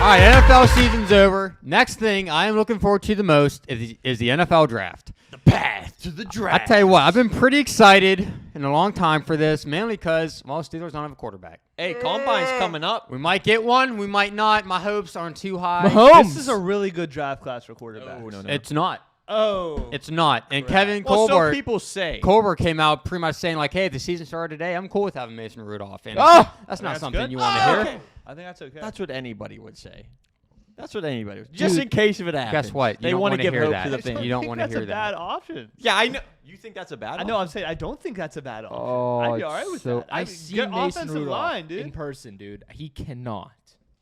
right, NFL season's over. Next thing I am looking forward to the most is the NFL draft. The path to the draft. I tell you what, I've been pretty excited in a long time for this, mainly because, well, Steelers don't have a quarterback. Hey, Combine's coming up. We might get one. We might not. My hopes aren't too high. Mahomes. This is a really good draft class for quarterbacks. Oh, no. It's not. Oh. It's not. And Correct. Kevin Well, Colbert. so people say. Colbert came out pretty much saying, like, hey, if the season started today, I'm cool with having Mason Rudolph. And that's not something good. you want to hear. Okay. I think that's okay. That's what anybody would say. That's what anybody would. Just in case if it happens. Guess what? They want to give hear hope that. to the fans. You don't want to hear That's a bad that. option. Yeah, I know. You think that's a bad I option? know. I'm saying I don't think that's a bad option. Oh, I'd be all right with so that. I've seen get Mason offensive Rudolph line, dude. in person, dude. He cannot.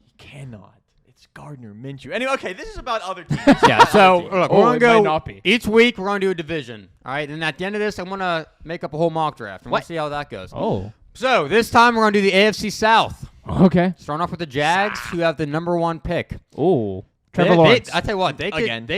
He cannot. It's Gardner Minshew. Anyway, okay, this is about other teams. Yeah, so look, we're Oh, going it to might go not be. each week. We're going to do a division. All right, and at the end of this, I'm going to make up a whole mock draft, and we'll see how that goes. Oh. So this time we're going to do the AFC South. Okay. Starting off with the Jags, who have the #1 pick. Oh. Trevor Lawrence. I tell you what, they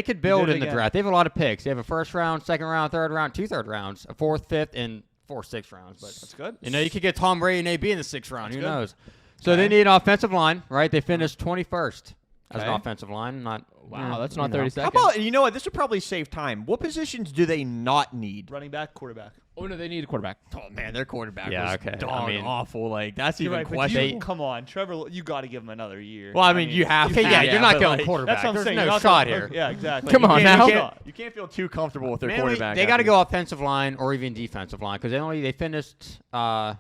could build did it in the again. draft. They have a lot of picks. They have a first round, second round, third round, 2 third rounds, a fourth, fifth, and 4 sixth rounds. But That's good. you know, you could get Tom Brady and AB in the 6th round. Who good. knows? So they need an offensive line, right? They finished 21st as an Okay. offensive line. Wow, that's not you know. 30 How seconds. about, you know what? This would probably save time. What positions do they not need? Running back, quarterback. Oh, no, they need a quarterback. Oh, man, their quarterback Yeah, was okay. dog I mean- awful. Like, that's You're even right, but questionable. come on, Trevor. You got to give him another year. Well, I mean, you have Okay, to. yeah, you're not but, going like, quarterback. That's what I'm There's saying. no You're not shot gonna- here. Yeah, exactly. Come on can't- now. You can't feel too comfortable with their Mainly, quarterback. they got to go offensive line or even defensive line because they finished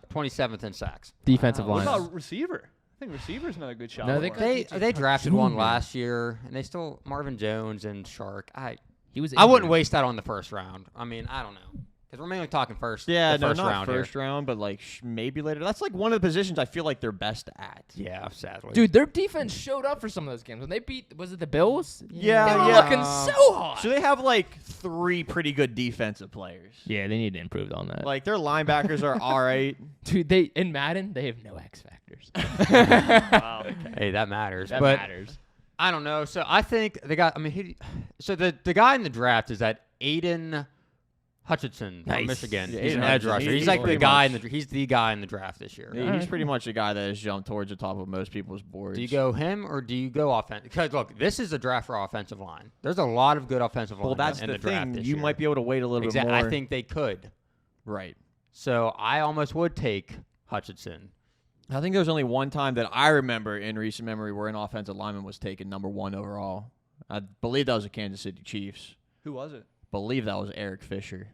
27th in sacks. Defensive What line. about receiver? I think receiver's another good shot. No, for they him. They drafted one Junior. last year, and they still Marvin Jones and Shark. He was I wouldn't injured. waste that on the first round. I mean, I don't know. Because we're mainly talking first. Yeah, the no, first not round first round, but like maybe later. That's like one of the positions I feel like they're best at. here. Yeah, sadly. Dude, their defense showed up for some of those games. When they beat, was it the Bills? Yeah, They were yeah. looking so hot. So they have like 3 pretty good defensive players. Yeah, they need to improve on that. Like their linebackers are all right. Dude, in Madden, they have no X factors. Wow. Hey, that matters. That but matters. I don't know. So I think they got. I mean, so the guy in the draft is that Aiden Hutchinson from Nice. Michigan. Yeah, he's an Aiden edge Hutchinson. rusher. He's He's like the pretty guy much- he's the guy in the draft this year. He's pretty much the guy that has jumped towards the top of most people's boards. Do you go him or do you go offense? Because look, this is a draft for offensive line. There's a lot of good offensive line Well, that's in the the draft thing. this You year. might be able to wait a little bit Exactly. more. I think they could. Right. So I almost would take Hutchinson. I think there was only one time that I remember in recent memory where an offensive lineman was taken #1 overall. I believe that was the Kansas City Chiefs. Who was it? Believe that was Eric Fisher.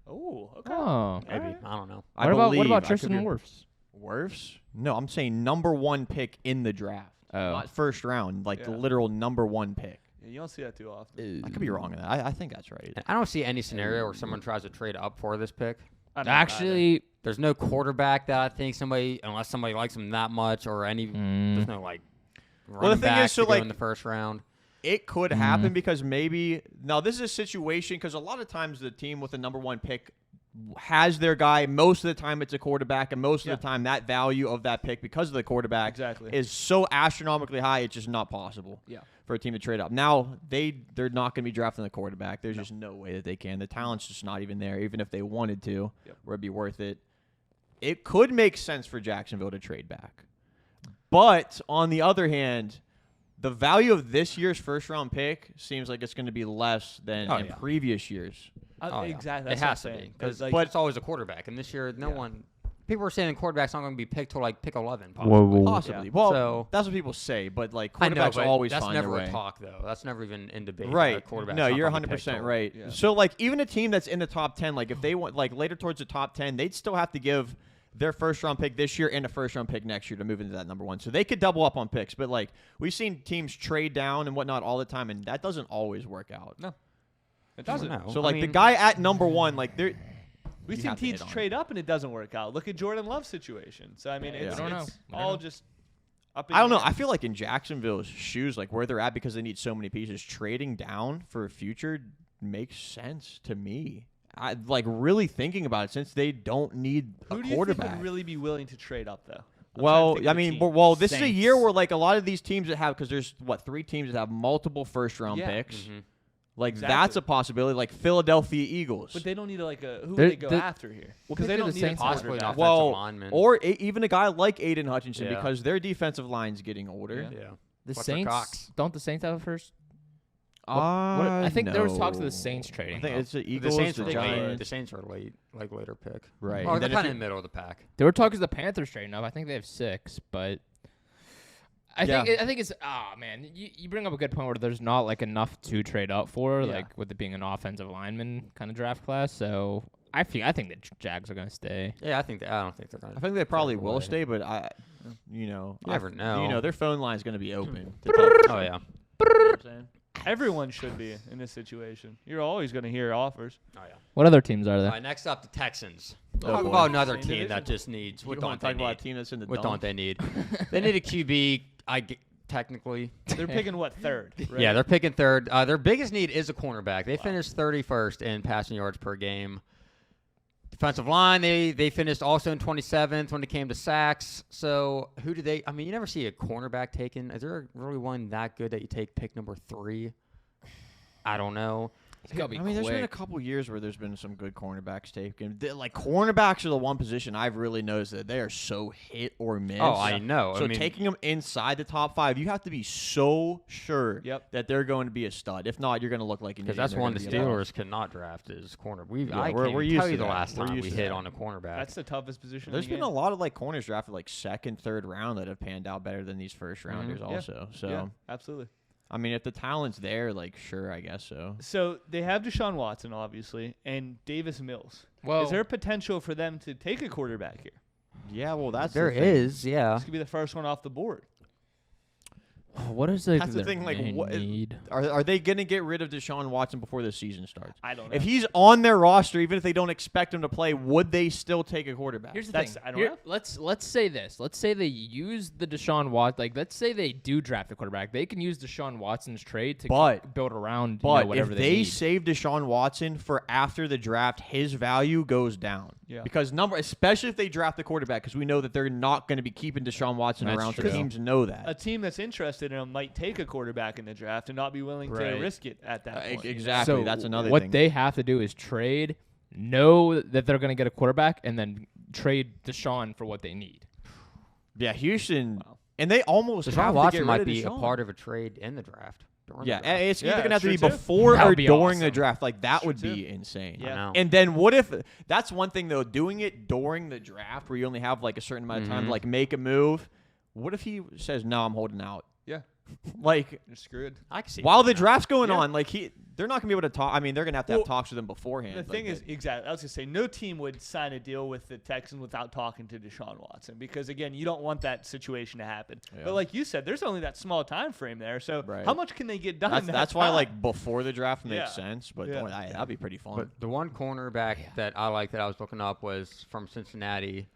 Oh, okay. Oh. Maybe. Alright. I don't know. I What about believe. I could Tristan be- Wirfs? Wirfs? No, I'm saying #1 pick in the draft. Oh. Not first round, like the Yeah. literal #1 pick. Yeah, you don't see that too often. I could be wrong in that. I think that's right. And I don't see any scenario where someone tries to trade up for this pick. I don't Actually, There's no quarterback that I think unless somebody likes him that much, or there's no like running the thing back is, so, to go like, in the first round. It could happen because maybe now this is a situation because a lot of times the team with the #1 pick has their guy. Most of the time it's a quarterback, and most of the time that value of that pick because of the quarterback Exactly. is so astronomically high it's just not possible. Yeah. For a team to trade up. Now they're not going to be drafting the quarterback. There's just no way that they can. The talent's just not even there, even if they wanted to, where it'd be worth it. It could make sense for Jacksonville to trade back. But on the other hand, the value of this year's first round pick seems like it's going to be less than in previous years. Oh, yeah. Exactly. It has to be because it's always a quarterback, and this year no one. People were saying the quarterback's not going to be picked till like pick 11, possibly. Possibly. Yeah. Well, So- that's what people say, but like I know, quarterbacks but always that's find never their a way. talk though. That's never even in debate. Right. Quarterback's No, not you're gonna be picked 100% till- right. Yeah. So like even a team that's in the top 10, like if they want like later towards the top 10, they'd still have to give their first round pick this year and a first round pick next year to move into that #1. So they could double up on picks, but like we've seen teams trade down and whatnot all the time, and that doesn't always work out. No. It doesn't. doesn't. So I like the mean- guy at #1, like they're We've You seen have to hit teams on it. trade up and it doesn't work out. Look at Jordan Love's situation. So I mean, Yeah. it's, I don't know. it's I don't all know. just up. In I don't the know. air. I feel like in Jacksonville's shoes, like where they're at because they need so many pieces, trading down for a future makes sense to me. I like really thinking about it since they don't need Who a do you think quarterback. would really be willing to trade up though? I'm trying to Well, think I of the mean, team. well, this is a year Saints. where like a lot of these teams that have because there's 3 teams that have multiple first round Yeah. picks. Mhm. Like Exactly. that's a possibility. Like Philadelphia Eagles. But they don't need who They're- would they go they're- after here? Well, Because they pick don't the need a Saints Possibly an quarterback. offensive well, lineman. or even a guy like Aiden Hutchinson Yeah. because their defensive line's getting older. Yeah. The What's Saints Cox? don't the Saints have a first? I think there was talks of the Saints I trading. think it's the The Eagles, Saints the are late. Giants. The Saints are late, like later pick. Right. Oh, And they're then if kind of you- in the middle of the pack. There were talks of the Panthers trading up. I think they have 6, but I think it's man, you bring up a good point where there's not like enough to trade up for, Yeah. like with it being an offensive lineman kind of draft class. So I think the Jags are gonna stay. Yeah, I don't think they're going to. I think they probably Throw will away. stay, but you never know. their phone line's going to be open. Oh yeah. Everyone should be in this situation. You're always going to hear offers. Oh yeah. What other teams are All there? right, next up, the Texans. Oh, Talk boy. about another Same team division. that just needs. You What want don't to they talk about a need? team that's in the What don't dumps? they need? They need a QB. Technically. They're picking what, third? Right? Yeah, they're picking third. Their biggest need is a cornerback. They finished 31st in passing yards per game. Defensive line, they finished also in 27th when it came to sacks. So who did they? I mean, you never see a cornerback taken. Is there really one that good that you take pick number 3? I don't know. It's gotta be there's been a couple years where there's been some good cornerbacks taken. Like cornerbacks are the one position I've really noticed that they are so hit or miss. Oh, I know. So I mean, taking them inside the top 5, you have to be so sure Yep. that they're going to be a stud. If not, you're going to look like an because idiot. that's They're one the gonna be a bust. Steelers cannot draft is corner. Yeah, I we're can't even used tell to you the that. last We're time we used to hit that. on a cornerback. That's the toughest position. There's in the been game. a lot of like corners drafted like 2nd, 3rd round that have panned out better than these first rounders Yeah. also. So Yeah, absolutely. I mean, if the talent's there, like sure, I guess so. So they have Deshaun Watson, obviously, and Davis Mills. Well, Is there potential for them to take a quarterback here? Yeah, well, that's There the thing. is, yeah. This could be the first one off the board. what is That's the their thing, like, main what- need? Are they going to get rid of Deshaun Watson before the season starts? I don't know. If he's on their roster, even if they don't expect him to play, would they still take a quarterback? Here's the That's- thing. I don't Here- know. Let's say this. Let's say they use the Deshaun Watson. Like, let's say they do draft a quarterback. They can use Deshaun Watson's trade to But- build around But whatever if they they need. save Deshaun Watson for after the draft, his value goes down. Yeah. Because especially if they draft the quarterback, because we know that they're not going to be keeping Deshaun Watson That's around. So true. teams know that. A team that's interested in him might take a quarterback in the draft and not be willing Right. to risk it at that point. you know? exactly. So That's another what thing. they have to do is trade, know that they're going to get a quarterback, and then trade Deshaun for what they need. Yeah, Houston, Wow. and they almost Deshaun have to Watson get might rid of be a Deshaun. part of a trade in the draft. during the Yeah, draft. it's Yeah, either going to have to be that's true, too. before That or would be during the awesome. draft. Like that True, would too. be insane. Yeah. I know. And then what if that's one thing though? Doing it during the draft, where you only have like a certain amount of time to Mhm. like make a move. What if he says, "No, I'm holding out"? Yeah. Like You're screwed. I can see while the that. draft's going Yeah. on, like they're not gonna be able to talk. I mean, they're gonna have to have Well, talks with him beforehand. The like thing is, that. exactly. I was gonna say, no team would sign a deal with the Texans without talking to Deshaun Watson because, again, you don't want that situation to happen. Yeah. But like you said, there's only that small time frame there. So Right. how much can they get done? in that that's why time? like before the draft makes Yeah. sense. But Yeah. that'd be pretty fun. But the one cornerback that I like that I was looking up was from Cincinnati,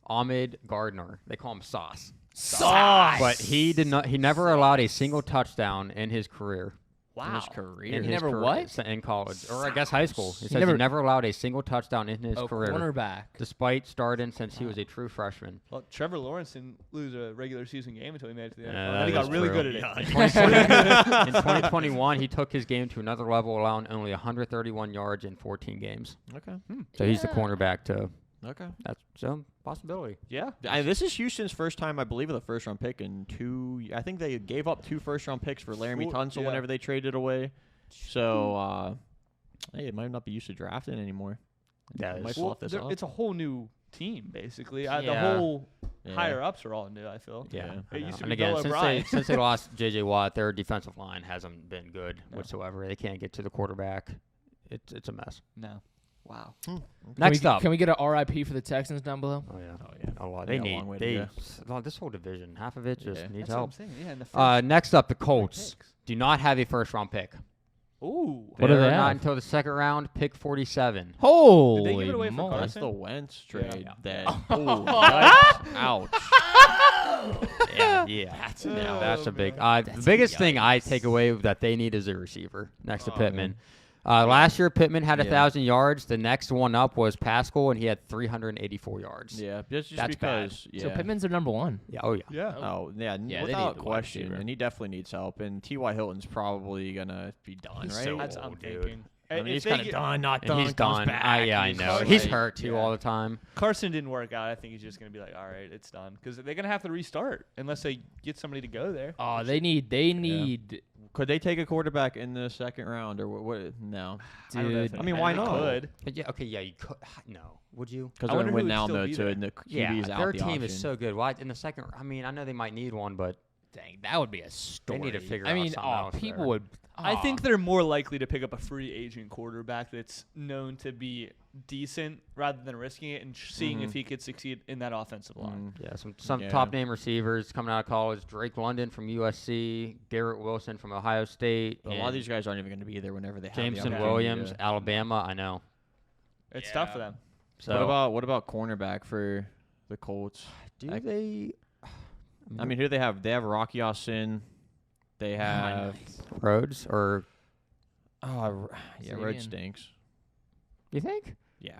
Ahmed Gardner. They call him Sauce. Sauce. But he did not. He never allowed a single touchdown in his career. in his career, In He his never career, what? In college, or I guess high school. He says never- he never allowed a single touchdown in his Oh, career, cornerback. despite starting since he was a true freshman. Well, Trevor Lawrence didn't lose a regular season game until he made it to the NFL. Yeah, Then he that got is really true. good at it. In 2021, he took his game to another level, allowing only 131 yards in 14 games. okay, So he's the Yeah. cornerback to. okay. That's some possibility. Yeah. This is Houston's first time, I believe, with a first-round pick in 2. I think they gave up 2 first-round picks for Laramie Four- Tunsil yeah. whenever they traded away. So, hey, it might not be used to drafting anymore. Yeah, Might it's- pull Well, off this there- off. it's a whole new team, basically. The Yeah. whole Yeah. higher ups are all new, I feel. Yeah, Yeah. I It know. used to And be again, Bill since they, O'Brien. since they lost J.J. Watt, their defensive line hasn't been good No. whatsoever. They can't get to the quarterback. It's a mess. No. Wow. Next up. Can we get an RIP for the Texans down below? Oh yeah, Oh, yeah. a lot. They They got a long way need to this whole division. Half of it just Yeah. needs That's what I'm help. saying. Yeah, in the first Next up, the three Colts picks. do not have a first round pick. Ooh. What do They're they not have? until the second round, pick 47. Holy Did they give it away for moly. That's Carson? the Wentz trade. Yeah. That. Ooh, yikes. Ouch. Yeah, That's that's a big. man. The biggest thing I take away that they need is a receiver next to Pittman. Last year, Pittman had Yeah. 1,000 yards. The next one up was Pascal, and he had 384 yards. Yeah, just That's bad. because. Yeah. So Pittman's their number one. Yeah. Oh yeah. Yeah. Oh yeah, Yeah, they without need a wide question, receiver. and he definitely needs help. And T.Y. Hilton's probably gonna be done, He's right? so That's old, I'm dude. thinking. I mean, If he's they kind of get- done, not And done. he's comes done. back, Yeah, I he's know. like- He's hurt too yeah. all the time. Carson didn't work out. I think he's just going to be like, all right, it's done. Because they're going to have to restart unless they get somebody to go there. Oh, they need. Could they take a quarterback in the second round or what? No, I don't know if Dude. I mean, why they not? Could. But yeah, okay, yeah, you could. No, would you? because I they're wonder going to who win would now, still though, be too, there. and the Yeah, QB's out their the team option. is so good. Why in the second? I mean, I know they might need one, but Dang, that would be a story. need to figure I out mean, something else people there. would. I think they're more likely to pick up a free agent quarterback that's known to be decent rather than risking it and seeing if he could succeed in that offensive line. yeah, some Yeah. top name receivers coming out of college: Drake London from USC, Garrett Wilson from Ohio State, But a lot of these guys aren't even going to be there whenever they have the Jameson opportunity Williams, to- Alabama. I know. It's tough for them. So What about cornerback for the Colts? do I- they? I mean, who do they have? They have Rocky Austin. They have Rhodes or yeah, Rhodes Simeon. stinks. you think? Yeah,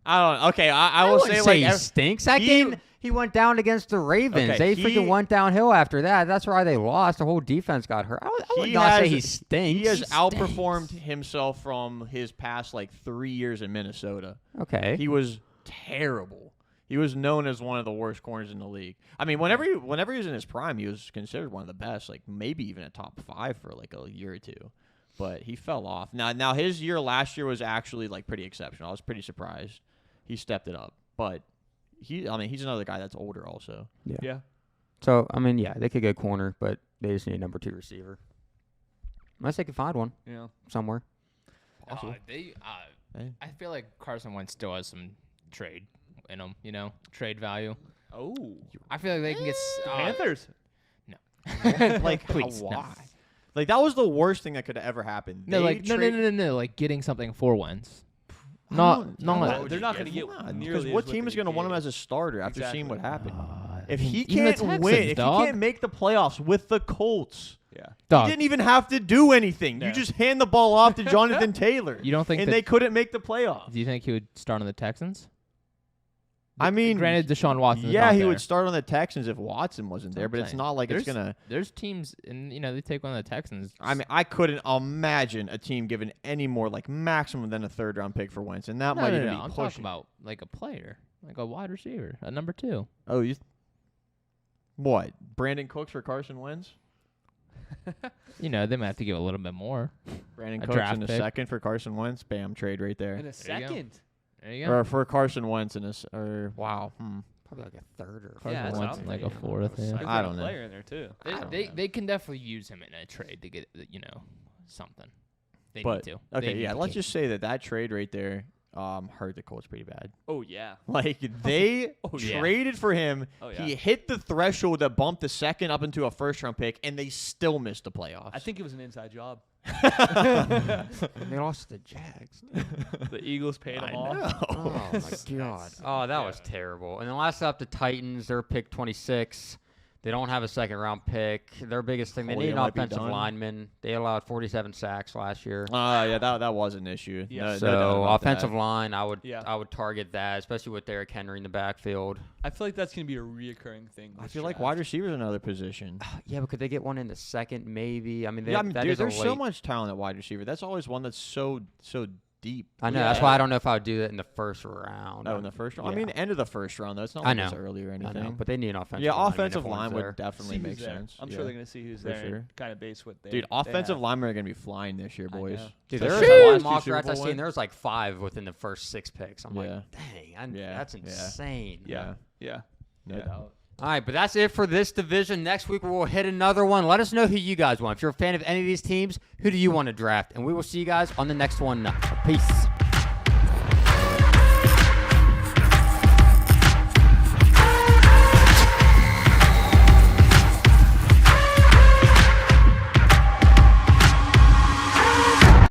I don't. Okay, I will wouldn't say say like he stinks. That he- game he went down against the Ravens. Okay, they freaking went downhill after that. That's why they lost. The whole defense got hurt. I would he not say has- he stinks. He has stinks. outperformed himself from his past like 3 years in Minnesota. Okay. He was terrible. He was known as one of the worst corners in the league. I mean, whenever he was in his prime, he was considered one of the best, like maybe even a top 5 for like a year or two. But he fell off. Now his year last year was actually like pretty exceptional. I was pretty surprised. He stepped it up. But he's another guy that's older also. Yeah. So I mean, yeah, they could go corner, but they just need a number 2 receiver. Unless they could find one Yeah. somewhere. They. Hey. I feel like Carson Wentz still has some trade in him. You know, trade value. Oh. I feel like they can get. Panthers. Like Please, no. why? Like that was the worst thing that could have ever happened. No, They like no, like getting something for Wentz. Not. They're not going to get Because nearly what as team what is they going to want him gave. as a starter after seeing what Exactly. happened? If I mean, he even the can't win, Texans, if dog. he can't make the playoffs with the Colts, Yeah. Dog, he didn't even have to do anything. No. You just hand the ball off to Jonathan Taylor. You don't think and that- they couldn't make the playoffs. do you think he would start on the Texans? I mean, Granted, Deshaun Watson. yeah, he would start on the Texans if Watson wasn't That's there, what but I'm it's saying. not like it's There's- gonna. There's teams, and they take one of the Texans. I mean, I couldn't imagine a team giving any more like maximum than a 3rd round pick for Wentz, and that no, might no, even no, be I'm pushing. talking about like a player, like a wide receiver, a number 2. Oh, you. What? Brandon Cooks for Carson Wentz? They might have to give a little bit more. Brandon A Cooks draft in a pick. second for Carson Wentz. Bam, trade right there. In a There you go. second. There you go. Or for Carson Wentz in a wow. Probably like a 3rd or Carson Yeah, that's Wentz what I'm like a thinking. 4th. Yeah. They've I got don't a know. player in there too. They can definitely use him in a trade to get something. They But need to. okay, They need yeah. to Let's keep- just say that trade right there hurt the Colts pretty bad. Oh yeah. Like they yeah. traded for him. Oh, yeah. He hit the threshold that bumped the second up into a 1st round pick, and they still missed the playoffs. I think it was an inside job. They lost to the Jags. The Eagles paid I them off. know. Oh my god. Oh, that was terrible. And then last up, the Titans. They're pick 26. They don't have a 2nd round pick. Their biggest thing, they Julio need an might be offensive done. lineman. They allowed 47 sacks last year. Yeah, that was an issue. Yeah. No doubt So about offensive that. line, I would Yeah. target that, especially with Derrick Henry in the backfield. I feel like that's going to be a reoccurring thing. I this feel like draft. wide receiver is another position. Yeah, but could they get one in the 2nd? Maybe. I mean, Yeah, I mean, that dude, is a there's so late- much talent at wide receiver. That's always one that's so deep. I know. Yeah. That's why I don't know if I would do that in the 1st round. Oh, in the 1st round. I Yeah. mean, end of the 1st round though. It's not I like know. it's early or I anything. know, but they need an offensive yeah, lineman offensive if one's line there. would definitely See who's make there. sense. I'm yeah. sure they're going to see who's For there sure. and kind of base what they. Dude, they offensive have. linemen are gonna be flying this year, I boys. know. Dude, So there sure. was a lot Last of two mock Super drafts I Bowl seen. wins. There was like 5 within the first 6 picks. I'm Yeah. like, dang, Yeah, that's yeah. insane. Yeah. Yeah. No Yeah. doubt. All right, but that's it for this division. Next week, we'll hit another one. Let us know who you guys want. If you're a fan of any of these teams, who do you want to draft? And we will see you guys on the next one. Peace.